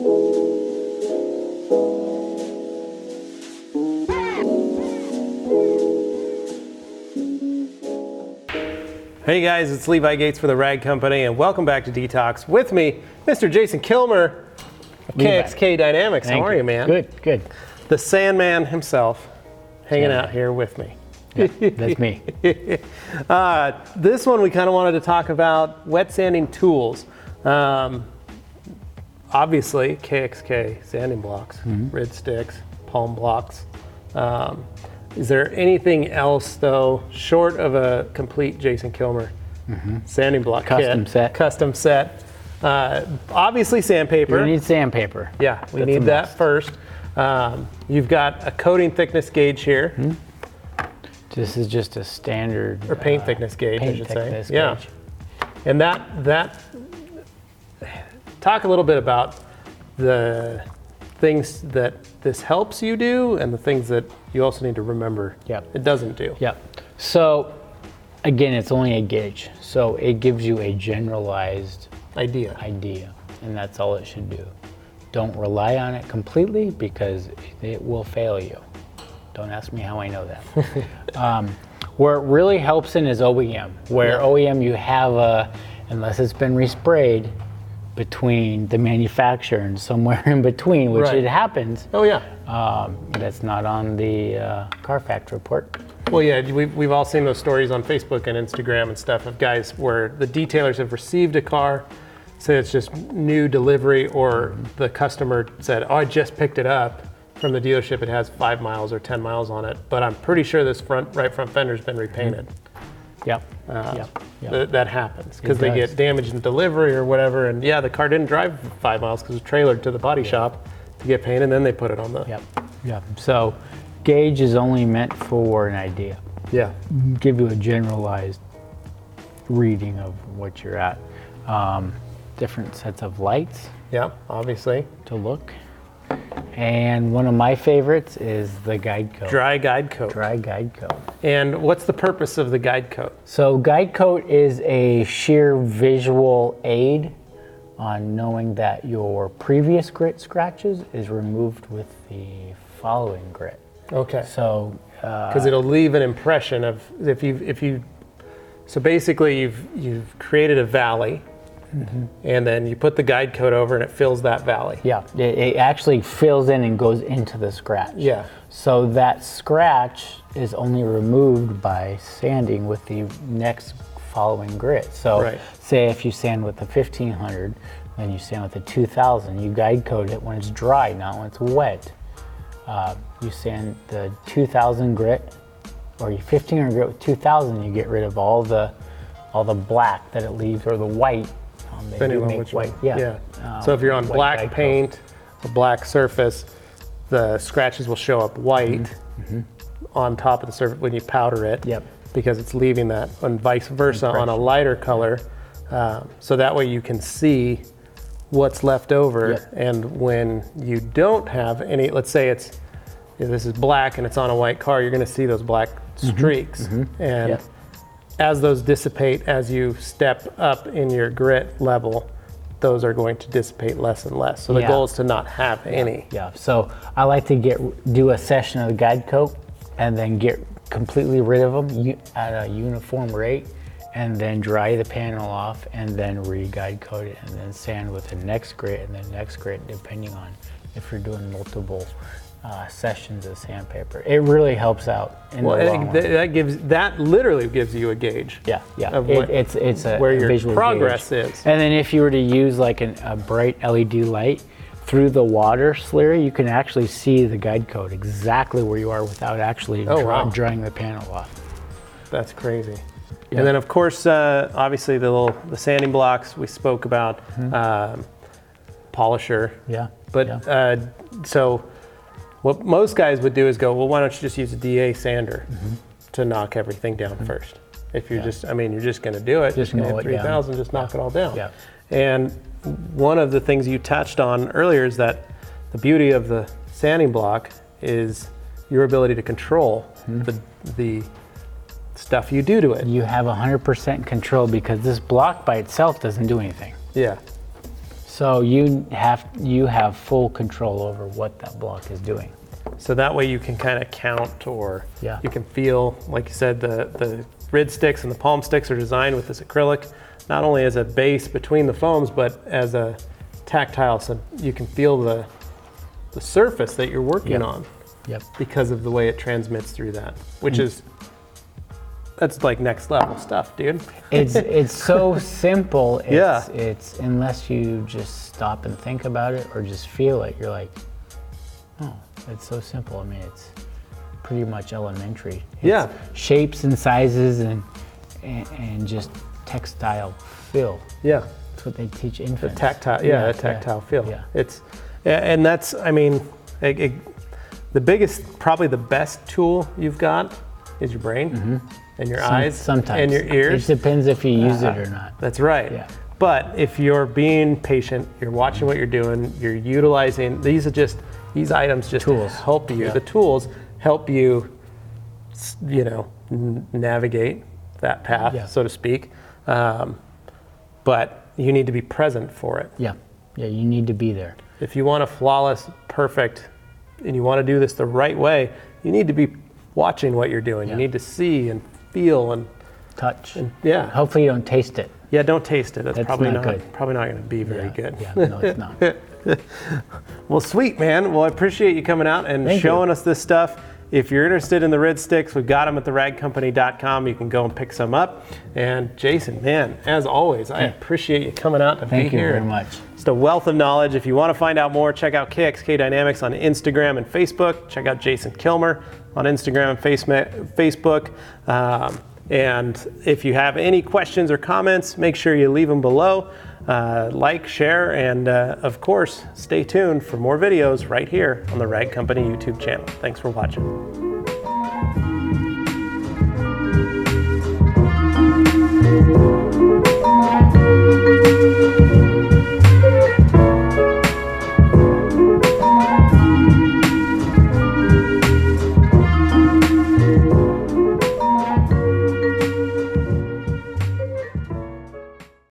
Hey guys, it's Levi Gates for the Rag Company, and welcome back to DETALKS. With me, Mr. Jason Killmer of KXK Dynamics. How are you, man? Good, good. The Sandman himself, hanging out here with me. Yeah, that's me. This one we kind of wanted to talk about wet sanding tools. Obviously, KXK sanding blocks, rid sticks, palm blocks. Is there anything else, though, short of a complete Jason Killmer sanding block Custom set? Custom set. Obviously, sandpaper. You need sandpaper. Yeah, we need that first. You've got a coating thickness gauge here. This is just a standard... Or paint thickness gauge, I should say. Yeah. And that talk a little bit about the things that this helps you do and the things that you also need to remember it doesn't do. Yep. So again, it's only a gauge. So it gives you a generalized idea, and that's all it should do. Don't rely on it completely because it will fail you. Don't ask me how I know that. Where it really helps in is OEM, where OEM you have unless it's been resprayed, between the manufacturer and somewhere in between, which it happens. Oh yeah. That's not on the Carfax report. Well, yeah, we've all seen those stories on Facebook and Instagram and stuff of guys where the detailers have received a car, say it's just new delivery, or the customer said, oh, I just picked it up from the dealership, it has 5 miles or 10 miles on it, but I'm pretty sure this right front fender's been repainted. That happens because they get damaged in delivery or whatever, and yeah, the car didn't drive 5 miles because it was trailered to the body shop to get painted, and then they put it on the... So gauge is only meant for an idea. Give you a generalized reading of what you're at. Different sets of lights. Obviously. To look. And one of my favorites is the guide coat. Dry guide coat. Dry guide coat. And what's the purpose of the guide coat? So guide coat is a sheer visual aid on knowing that your previous grit scratches is removed with the following grit. Okay. So because it'll leave an impression of so basically you've created a valley. And then you put the guide coat over and it fills that valley. It actually fills in and goes into the scratch. So that scratch is only removed by sanding with the next following grit. So say if you sand with the 1500, then you sand with the 2000, you guide coat it when it's dry, not when it's wet. You sand the 2000 grit, or your 1500 grit with 2000, you get rid of all the black that it leaves, or the white. Depending on which white. So if you're on black paint, a black surface, the scratches will show up white on top of the surface when you powder it, because it's leaving that, and vice versa on a lighter color. So that way you can see what's left over. And when you don't have any, let's say this is black and it's on a white car, you're going to see those black streaks. And as those dissipate, as you step up in your grit level, those are going to dissipate less and less. So the goal is to not have any. So I like to do a session of the guide coat and then get completely rid of them at a uniform rate, and then dry the panel off, and then re-guide coat it, and then sand with the next grit and the next grit, depending on if you're doing multiple sessions of sandpaper. It really helps out in the long run. That literally gives you a gauge. Of it's where your visual progress gauge. is. And then if you were to use like a bright LED light through the water slurry, you can actually see the guide coat exactly where you are without actually drying the panel off. That's crazy. And then of course, obviously the sanding blocks we spoke about, polisher. So what most guys would do is go, well, why don't you just use a DA sander to knock everything down first? If you're you're just going to do it. Just hit 3000, just knock it all down. And one of the things you touched on earlier is that the beauty of the sanding block is your ability to control the stuff you do to it. You have 100% control because this block by itself doesn't do anything. So you have full control over what that block is doing. So that way you can kind of count, or Yeah. you can feel, like you said, the rid sticks and the palm sticks are designed with this acrylic, not only as a base between the foams, but as a tactile, so you can feel the surface that you're working on. Yep. Because of the way it transmits through that, which is, that's like next level stuff, dude. It's so simple. It's unless you just stop and think about it or just feel it, you're like, oh, it's so simple. I mean, it's pretty much elementary. It's shapes and sizes and just textile feel. Yeah. That's what they teach infants. The tactile, the tactile feel. Yeah. And that's, I mean, the biggest, probably the best tool you've got is your brain and your eyes sometimes. And your ears. It depends if you use it or not. That's right. Yeah. But if you're being patient, you're watching what you're doing, you're utilizing, these items just tools. Help you. The tools help you, navigate that path, so to speak. But you need to be present for it. Yeah, you need to be there. If you want a flawless, perfect, and you want to do this the right way, you need to be watching what you're doing. You need to see and feel and touch. And, hopefully you don't taste it. Yeah, don't taste it. That's probably not good. Probably not going to be very good. Yeah, no, it's not. Well, sweet, man. Well, I appreciate you coming out and showing us this stuff. If you're interested in the rid sticks, we've got them at theragcompany.com. You can go and pick some up. And Jason, man, as always, I appreciate you coming out to be here. Thank you very much. Just a wealth of knowledge. If you want to find out more, check out KXK Dynamics on Instagram and Facebook. Check out Jason Killmer on Instagram and Facebook. And if you have any questions or comments, make sure you leave them below. Like, share, and of course, stay tuned for more videos right here on the Rag Company YouTube channel. Thanks for watching.